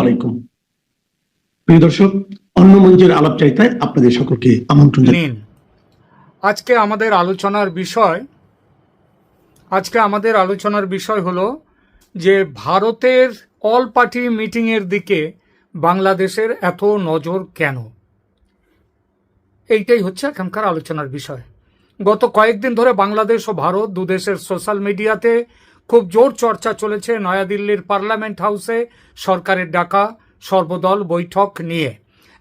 আলাইকুম প্রিয় দর্শক, অন্য মঞ্চের আলাপচারিতায় আপনাদের সকলকে আমন্ত্রণ নিন। আজকে আমাদের আলোচনার বিষয় হলো যে ভারতের অল পার্টি মিটিংয়ের দিকে বাংলাদেশের এত নজর কেন। এইটাই হচ্ছে এখানকার আলোচনার বিষয়। গত কয়েকদিন ধরে বাংলাদেশ ও ভারত দুদেশের সোশ্যাল মিডিয়াতে খুব জোর চর্চা চলেছে নয়াদিল্লির পার্লামেন্ট হাউসে সরকারের ডাকা সর্বদল বৈঠক নিয়ে।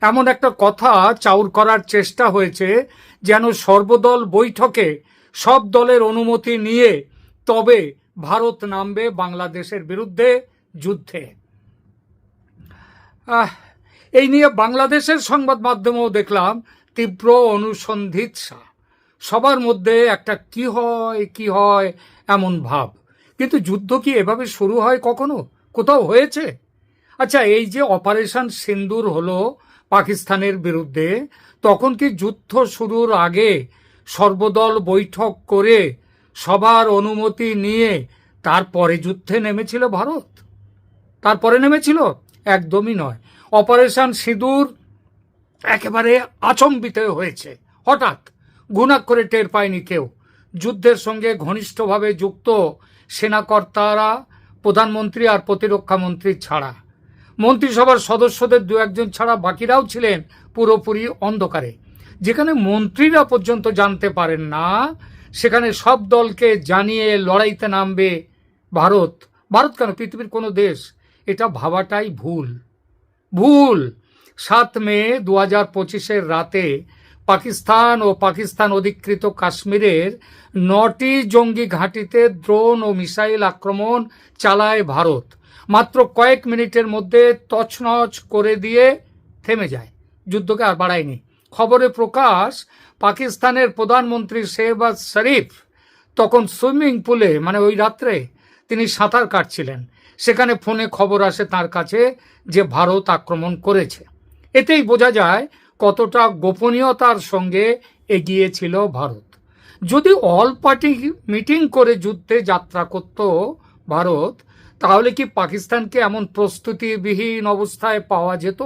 এমন একটা কথা চাউর করার চেষ্টা হয়েছে যেন সর্বদল বৈঠকে সব দলের অনুমতি নিয়ে তবে ভারত নামবে বাংলাদেশের বিরুদ্ধে যুদ্ধে। এই নিয়ে বাংলাদেশের সংবাদ মাধ্যমেও দেখলাম তীব্র অনুসন্ধিৎসা। সবার মধ্যে একটা কি হয় এমন ভাব। কিন্তু যুদ্ধ কি এভাবে শুরু হয় কখনো? কোথাও হয়েছে? আচ্ছা, এই যে অপারেশন সিন্দুর হলো পাকিস্তানের বিরুদ্ধে, তখন কি যুদ্ধ শুরুর আগে সর্বদল বৈঠক করে সবার অনুমতি নিয়ে তারপরে যুদ্ধে নেমেছিল ভারত? তারপরে নেমেছিল? একদমই নয়। অপারেশন সিঁদুর একেবারে আচম্বিত হয়েছে। হঠাৎ গুনাক করে টের পায়নি কেউ। যুদ্ধের সঙ্গে ঘনিষ্ঠভাবে যুক্ত সেনাকর্তারা, প্রধানমন্ত্রী আর প্রতিরক্ষা মন্ত্রী ছাড়া, মন্ত্রিসভার সদস্যদের দু একজন ছাড়া বাকিরাও ছিলেন পুরোপুরি অন্ধকারে। যেখানে মন্ত্রীরা পর্যন্ত জানতে পারেন না, সেখানে সব দলকে জানিয়ে লড়াইতে নামবে ভারত। ভারত কেন, পৃথিবীর কোনো দেশ? এটা ভাবাটাই ভুল। 7 মে 2025 রাতে পাকিস্তান ও পাকিস্তান অধিকৃত কাশ্মীরের 9টি জঙ্গি ঘাঁটিতে ড্রোন ও মিসাইল আক্রমণ চালায় ভারত। মাত্র কয়েক মিনিটের মধ্যে তছনছ করে দিয়ে থেমে যায়, যুদ্ধকে আর বাড়ায়নি। খবরে প্রকাশ, পাকিস্তানের প্রধানমন্ত্রী শেহবাজ শরীফ তখন সুইমিং পুলে, মানে ওই রাত্রে তিনি সাঁতার কাটছিলেন। সেখানে ফোনে খবর আসে তার কাছে যে ভারত আক্রমণ করেছে। এতেই বোঝা যায় কতটা গোপনীয়তার সঙ্গে এগিয়েছিল ভারত। যদি অল পার্টি মিটিং করে যুদ্ধে যাত্রা করত ভারত, তাহলে কি পাকিস্তানকে এমন প্রস্তুতিবিহীন অবস্থায় পাওয়া যেত?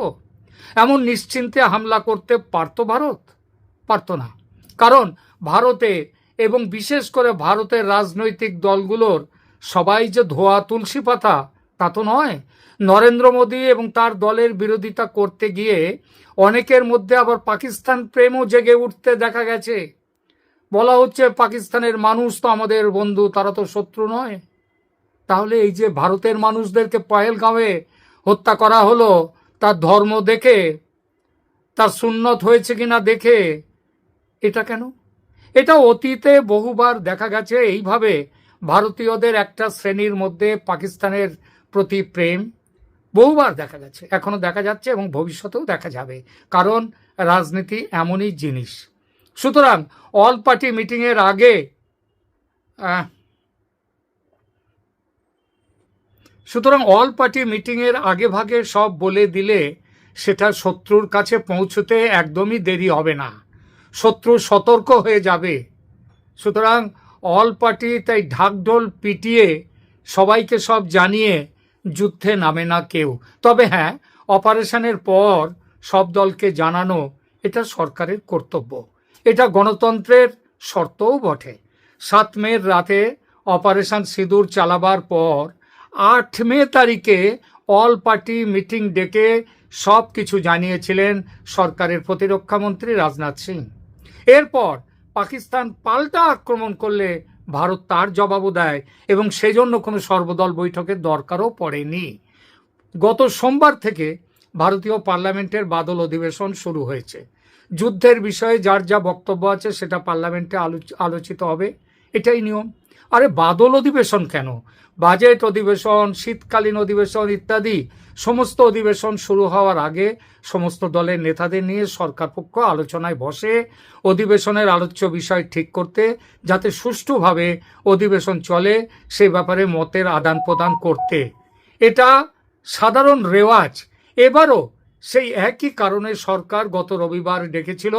এমন নিশ্চিন্তে হামলা করতে পারত ভারত? পারত না। কারণ ভারতে, এবং বিশেষ করে ভারতের রাজনৈতিক দলগুলোর সবাই যে ধোয়া তুলসী পাতা তা তো নয়। নরেন্দ্র মোদী এবং তার দলের বিরোধিতা করতে গিয়ে অনেকের মধ্যে আবার পাকিস্তান প্রেমও জেগে উঠতে দেখা গেছে। বলা হচ্ছে পাকিস্তানের মানুষ তো আমাদের বন্ধু, তারা তো শত্রু নয়। তাহলে এই যে ভারতের মানুষদেরকে পহেলগাঁওয়ে হত্যা করা হলো, তার ধর্ম দেখে, তার সুন্নত হয়েছে কিনা দেখে, এটা কেন? এটা অতীতে বহুবার দেখা গেছে। এইভাবে ভারতীয়দের একটা শ্রেণীর মধ্যে পাকিস্তানের প্রতি প্রেম বহুবার দেখা গেছে, এখনো দেখা যাচ্ছে এবং ভবিষ্যতেও দেখা যাবে। কারণ রাজনীতি এমনই জিনিস। সুতরাং অল পার্টি মিটিংয়ের আগে আগে ভাগে সব বলে দিলে সেটা শত্রুর কাছে পৌঁছতে একদমই দেরি হবে না। শত্রু সতর্ক হয়ে যাবে। সুতরাং অল পার্টি তাই ঢাকঢোল পিটিয়ে সবাইকে সব জানিয়ে যুদ্ধে নামে না কেউ। তবে হ্যাঁ, অপারেশনের পর সব দলকে জানানো এটা সরকারের কর্তব্য। এটা গণতন্ত্রের শর্তও বটে। 7 মের রাতে অপারেশন সিঁদুর চালাবার পর 8 মে তারিখে অল পার্টি মিটিং ডেকে সব কিছু জানিয়েছিলেন সরকারের প্রতিরক্ষা মন্ত্রী রাজনাথ সিং। এরপর পাকিস্তান পাল্টা আক্রমণ করলে ভারত তার জবাবও দেয়, এবং সেজন্য কোনো সর্বদল বৈঠকের দরকারও পড়েনি। গত সোমবার থেকে ভারতীয় পার্লামেন্টের বাদল অধিবেশন শুরু হয়েছে। যুদ্ধের বিষয়ে যার যা বক্তব্য আছে সেটা পার্লামেন্টে আলোচিত হবে, এটাই নিয়ম। আরে বাদল অধিবেশন কেন? বাজেট অধিবেশন, শীতকালীন অধিবেশন ইত্যাদি সমস্ত অধিবেশন শুরু হওয়ার আগে সমস্ত দলের নেতাদের নিয়ে সরকারপক্ষ আলোচনায় বসে অধিবেশনের আলোচ্য বিষয় ঠিক করতে, যাতে সুষ্ঠুভাবে অধিবেশন চলে সে ব্যাপারে মতের আদান প্রদান করতে। এটা সাধারণ রেওয়াজ। এবারও সেই একই কারণে সরকার গত রবিবার ডেকেছিল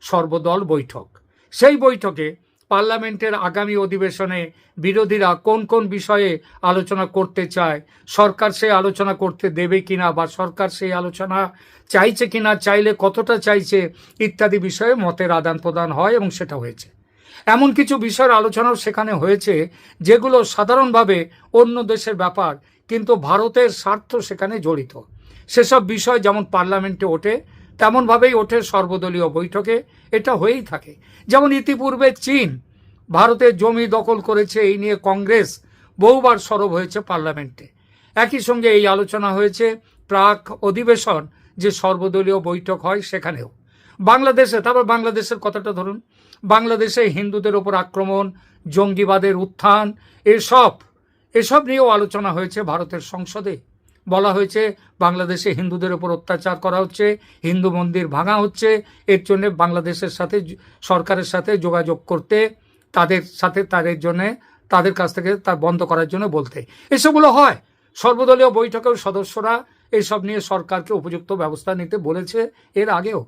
সর্বদল বৈঠক। সেই বৈঠকে পার্লামেন্টের আগামী অধিবেশনে বিরোধীরা কোন কোন বিষয়ে আলোচনা করতে চায়, সরকার সেই আলোচনা করতে দেবে কিনা বা সরকার সেই আলোচনা চাইছে কিনা, চাইলে কতটা চাইছে ইত্যাদি বিষয়ে মতের আদান প্রদান হয় এবং সেটা হয়েছে। এমন কিছু বিষয়ের আলোচনাও সেখানে হয়েছে যেগুলো সাধারণভাবে অন্য দেশের ব্যাপার, কিন্তু ভারতের স্বার্থ সেখানে জড়িত। সেসব বিষয় যেমন পার্লামেন্টে ওঠে তেমনভাবেই ওঠে সর্বদলীয় বৈঠকে, এটা হয়েই থাকে। যেমন ইতিপূর্বে চীন ভারতের জমি দখল করেছে, এই নিয়ে কংগ্রেস বহুবার সরব হয়েছে পার্লামেন্টে। একই সঙ্গে এই আলোচনা হয়েছে প্রাক অধিবেশন যে সর্বদলীয় বৈঠক হয় সেখানেও। বাংলাদেশে, তারপর বাংলাদেশের কথাটা ধরুন, বাংলাদেশে হিন্দুদের ওপর আক্রমণ, জঙ্গিবাদের উত্থান, এসব নিয়েও আলোচনা হয়েছে ভারতের সংসদে। বলা হয়েছে বাংলাদেশে হিন্দুদের ওপর অত্যাচার করা হচ্ছে, হিন্দু মন্দির ভাঙা হচ্ছে, এর জন্য বাংলাদেশের সাথে সরকারের সাথে যোগাযোগ করতে, তাদের কাছ থেকে তা বন্ধ করার জন্য বলতে। এসবগুলো হয় সর্বদলীয় বৈঠকেও সদস্যরা এইসব নিয়ে সরকারকে উপযুক্ত ব্যবস্থা নিতে বলেছে। এর আগেও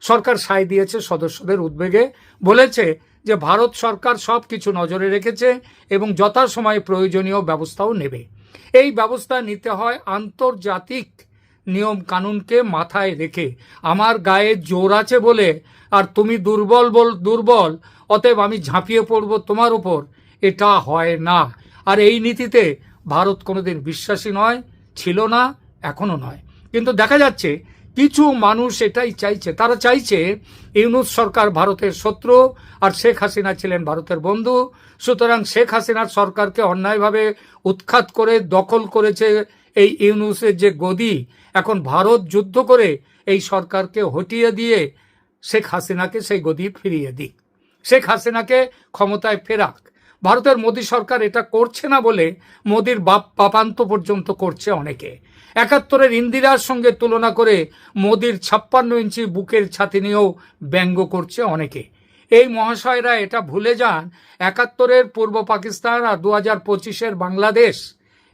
সরকার সায় দিয়েছে সদস্যদের উদ্বেগে, বলেছে যে ভারত সরকার সব কিছু নজরে রেখেছে এবং যথাসময়ে প্রয়োজনীয় ব্যবস্থাও নেবে। এই ব্যবস্থা নিতে হয় আন্তর্জাতিক নিয়ম কানুনকে মাথায় রেখে। আমার গায়ে জোর আছে বলে আর তুমি দুর্বল অতএব আমি ঝাঁপিয়ে পড়ব তোমার উপর, এটা হয় না। আর এই নীতিতে ভারত কোনোদিন বিশ্বাসী নয়, ছিল না, এখনো নয়। কিন্তু দেখা যাচ্ছে কিছু মানুষ এটাই চাইছে। তারা চাইছে ইউনূস সরকার ভারতের শত্রু আর শেখ হাসিনা ছিলেন ভারতের বন্ধু, সুতরাং শেখ হাসিনার সরকারকে অন্যায়ভাবে উৎখাত করে দখল করেছে এই ইউনূসের যে গদি, এখন ভারত যুদ্ধ করে এই সরকারকে হটিয়ে দিয়ে শেখ হাসিনাকে সেই গদি ফিরিয়ে দিক, শেখ হাসিনাকে ক্ষমতায় ফেরাক। ভারতের মোদী সরকার এটা করছে না বলে মোদীর পাপান্ত পর্যন্ত করছে অনেকে। ৭১-এর ইন্দিরার সঙ্গে তুলনা করে মোদীর ৫৬ ইঞ্চি বুকের ছাতি নিয়েও ব্যঙ্গ করছে অনেকে। এই মহাশয়রা এটা ভুলে যান ৭১-এর পূর্ব পাকিস্তান আর ২০২৫-এর বাংলাদেশ,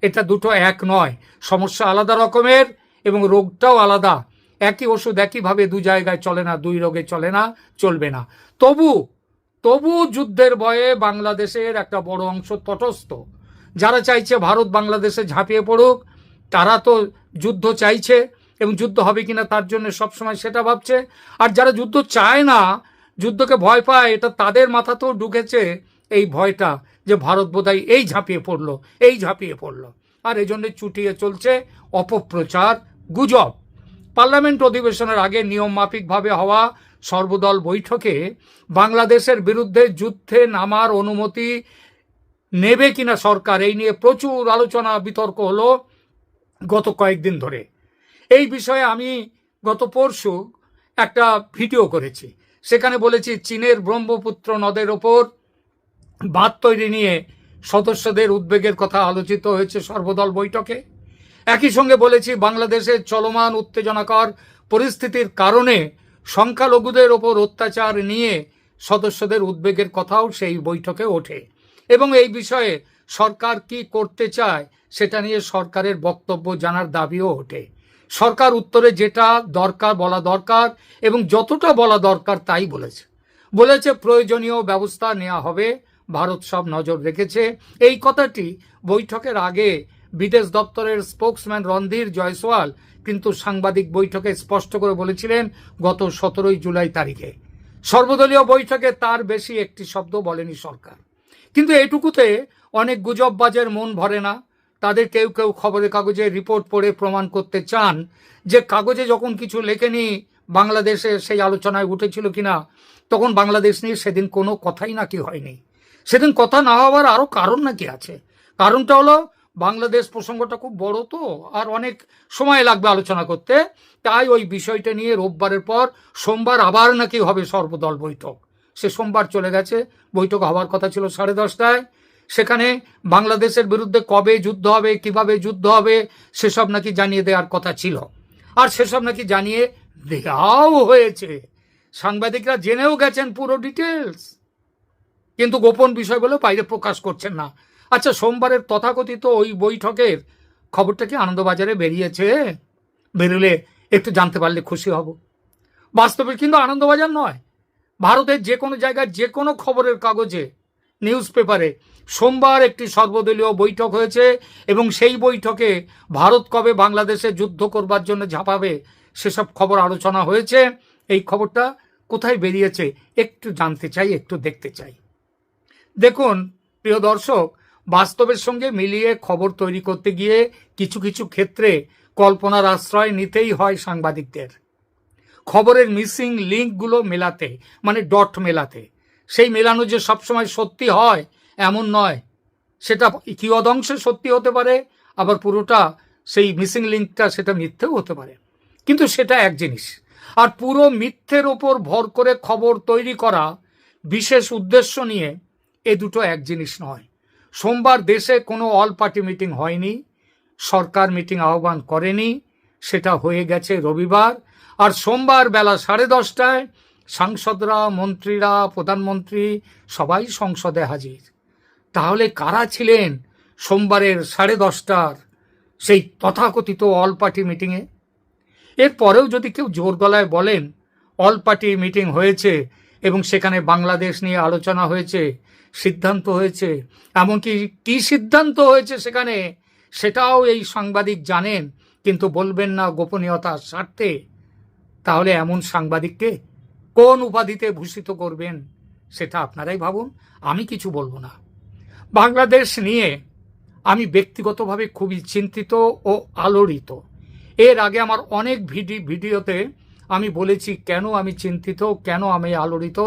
এটা দুটো এক নয়। সমস্যা আলাদা রকমের এবং রোগটাও আলাদা। একই ওষুধ একইভাবে দু জায়গায় চলে না, দুই রোগে চলে না, চলবে না। তবু যুদ্ধের ভয়ে বাংলাদেশের একটা বড় অংশ তটস্থ। যারা চাইছে ভারত বাংলাদেশে ঝাঁপিয়ে পড়ুক, তারা তো যুদ্ধ চাইছে এবং যুদ্ধ হবে কিনা তার জন্য সবসময় সেটা ভাবছে। আর যারা যুদ্ধ চায় না, যুদ্ধকে ভয় পায়, এটা তাদের মাথাতেও ঢুকেছে এই ভয়টা যে ভারত বোধহয় এই ঝাঁপিয়ে পড়লো। আর এই জন্য চুটিয়ে চলছে অপপ্রচার, গুজব। পার্লামেন্ট অধিবেশনের আগে নিয়ম মাফিকভাবে হওয়া সর্বদল বৈঠকে বাংলাদেশের বিরুদ্ধে যুদ্ধে নামার অনুমতি নেবে কিনা সরকার, এই নিয়ে প্রচুর আলোচনা বিতর্ক হলো গত কয়েকদিন ধরে। এই বিষয়ে আমি গত পরশু একটা ভিডিও করেছি, সেখানে বলেছি চীনের ব্রহ্মপুত্র নদের ওপর বাঁধ তৈরি নিয়ে সদস্যদের উদ্বেগের কথা আলোচিত হয়েছে সর্বদল বৈঠকে। একই সঙ্গে বলেছি বাংলাদেশের চলমান উত্তেজনাকর পরিস্থিতির কারণে সংখ্যালঘুদের ওপর অত্যাচার নিয়ে সদস্যদের উদ্বেগের কথাও সেই বৈঠকে ওঠে এবং এই বিষয়ে সরকার কি করতে চায় সেটা নিয়ে সরকারের বক্তব্য জানার দাবিও ওঠে। সরকার উত্তরে যেটা দরকার বলা দরকার এবং যতটা বলা দরকার তাই বলেছে প্রয়োজনীয় ব্যবস্থা নেওয়া হবে, ভারত সব নজর রেখেছে। এই কথাটি বৈঠকের আগে বিদেশ দপ্তরের স্পোকসম্যান রণধীর জয়সওয়াল কিন্তু সাংবাদিক বৈঠকে স্পষ্ট করে বলেছিলেন গত ১৭ জুলাই তারিখে। সর্বদলীয় বৈঠকে তার বেশি একটি শব্দ বলেনি সরকার। কিন্তু এটুকুতে অনেক গুজববাজের মন ভরে না। তাদের কেউ কেউ খবরের কাগজে রিপোর্ট পড়ে প্রমাণ করতে চান যে কাগজে যখন কিছু লেখেনি বাংলাদেশে সেই আলোচনায় উঠেছিল কিনা, তখন বাংলাদেশ নিয়ে সেদিন কোনো কথাই নাকি হয়নি। সেদিন কথা না হওয়ার আরও কারণ নাকি আছে। কারণটা হলো বাংলাদেশ প্রসঙ্গটা খুব বড় তো, আর অনেক সময় লাগবে আলোচনা করতে। তাই ওই বিষয়টা নিয়ে রোববারের পর সোমবার আবার নাকি হবে সর্বদল বৈঠক। সে সোমবার চলে গেছে। বৈঠক হওয়ার কথা ছিল 10:30টায়। সেখানে বাংলাদেশের বিরুদ্ধে কবে যুদ্ধ হবে, কিভাবে যুদ্ধ হবে সেসব নাকি জানিয়ে দেওয়ার কথা ছিল, আর সেসব নাকি জানিয়ে দেওয়াও হয়েছে। সাংবাদিকরা জেনেও গেছেন পুরো ডিটেলস, কিন্তু গোপন বিষয় বলে বাইরে প্রকাশ করছেন না। আচ্ছা, সোমবারের তথাকথিত ওই বৈঠকের খবরটা কি আনন্দবাজারে বেরিয়েছে? বেরোলে একটু জানতে পারলে খুশি হব। বাস্তবে কিন্তু আনন্দবাজার নয়, ভারতের যে কোনো জায়গায় যে কোনো খবরের কাগজে, নিউজ পেপারে সোমবার একটি সর্বদলীয় বৈঠক হয়েছে এবং সেই বৈঠকে ভারত কবে বাংলাদেশে যুদ্ধ করবার জন্য ঝাঁপাবে সেসব খবর আলোচনা হয়েছে। এই খবরটা কোথায় বেরিয়েছে একটু জানতে চাই, একটু দেখতে চাই। দেখুন প্রিয় দর্শক, বাস্তবের সঙ্গে মিলিয়ে খবর তৈরি করতে গিয়ে কিছু কিছু ক্ষেত্রে কল্পনার আশ্রয় নিতেই হয় সাংবাদিকদের। খবরের মিসিং লিঙ্কগুলো মেলাতে, মানে ডট মেলাতে। সেই মেলানো যে সবসময় সত্যি হয় এমন নয়, সেটা কিয়দংশে সত্যি হতে পারে, আবার পুরোটা সেই মিসিং লিঙ্কটা সেটা মিথ্যেও হতে পারে, কিন্তু সেটা এক জিনিস। আর পুরো মিথ্যের ওপর ভর করে খবর তৈরি করা বিশেষ উদ্দেশ্য নিয়ে, এ দুটো এক জিনিস নয়। সোমবার দেশে কোনো অল পার্টি মিটিং হয়নি, সরকার মিটিং আহ্বান করেনি, সেটা হয়ে গেছে রবিবার। আর সোমবার বেলা 10:30টায় সাংসদরা, মন্ত্রীরা, প্রধানমন্ত্রী সবাই সংসদে হাজির। তাহলে কারা ছিলেন সোমবারের 10:30টার সেই তথাকথিত অল পার্টি মিটিংয়ে? এরপরেও যদি কেউ জোর গলায় বলেন অল পার্টি মিটিং হয়েছে এবং সেখানে বাংলাদেশ নিয়ে আলোচনা হয়েছে, সিদ্ধান্ত হয়েছে, এমনকি কি সিদ্ধান্ত হয়েছে সেখানে সেটাও এই সাংবাদিক জানেন, কিন্তু বলবেন না গোপনীয়তার স্বার্থে, তাহলে এমন সাংবাদিককে কোন উপাধিতে ভূষিত করবেন সেটা আপনারাই ভাবুন, আমি কিছু বলবো না। বাংলাদেশ নিয়ে আমি ব্যক্তিগতভাবে খুবই চিন্তিত ও আলোড়িত। এর আগে আমার অনেক ভিডিওতে আমি বলেছি কেন আমি চিন্তিত, কেন আমি আলোড়িত।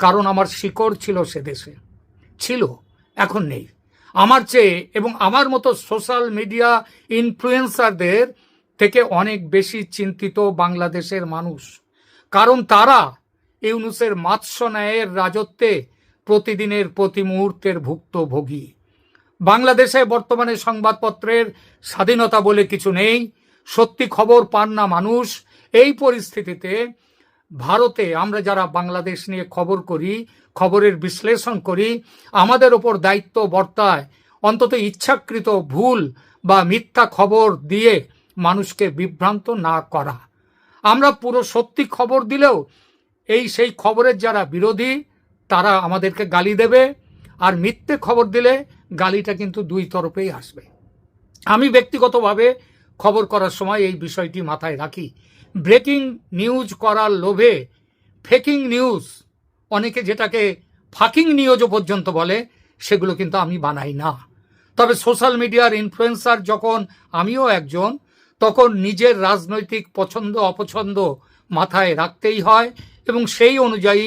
কারণ আমার শিকড় ছিল সে দেশে, ছিল, এখন নেই। আমার চেয়ে এবং আমার মতো সোশ্যাল মিডিয়া ইনফ্লুয়েন্সারদের থেকে অনেক বেশি চিন্তিত বাংলাদেশের মানুষ। কারণ তারা ইউনূসের মাৎস্য ন্যায়ের রাজত্বে প্রতিদিনের প্রতি মুহূর্তের ভুক্তভোগী। বাংলাদেশে বর্তমানে সংবাদপত্রের স্বাধীনতা বলে কিছু নেই, সত্যি খবর পান না মানুষ। এই পরিস্থিতিতে ভারতে আমরা যারা বাংলাদেশ নিয়ে খবর করি, খবরের বিশ্লেষণ করি, আমাদের ওপর দায়িত্ব বর্তায় অন্তত ইচ্ছাকৃত ভুল বা মিথ্যা খবর দিয়ে মানুষকে বিভ্রান্ত না করা। আমরা পুরো সত্যি খবর দিলেও সেই খবরের যারা বিরোধী তারা আমাদেরকে গালি দেবে, আর মিথ্যে খবর দিলে গালিটা কিন্তু দুই তরফেই আসবে। আমি ব্যক্তিগতভাবে খবর করার সময় এই বিষয়টি মাথায় রাখি। ব্রেকিং নিউজ করার লোভে ফেকিং নিউজ, অনেকে যেটাকে ফাকিং নিউজও পর্যন্ত বলে, সেগুলো কিন্তু আমি বানাই না। তবে সোশ্যাল মিডিয়ার ইনফ্লুয়েন্সার যখন আমিও একজন, তখন নিজের রাজনৈতিক পছন্দ অপছন্দ মাথায় রাখতেই হয় এবং সেই অনুযায়ী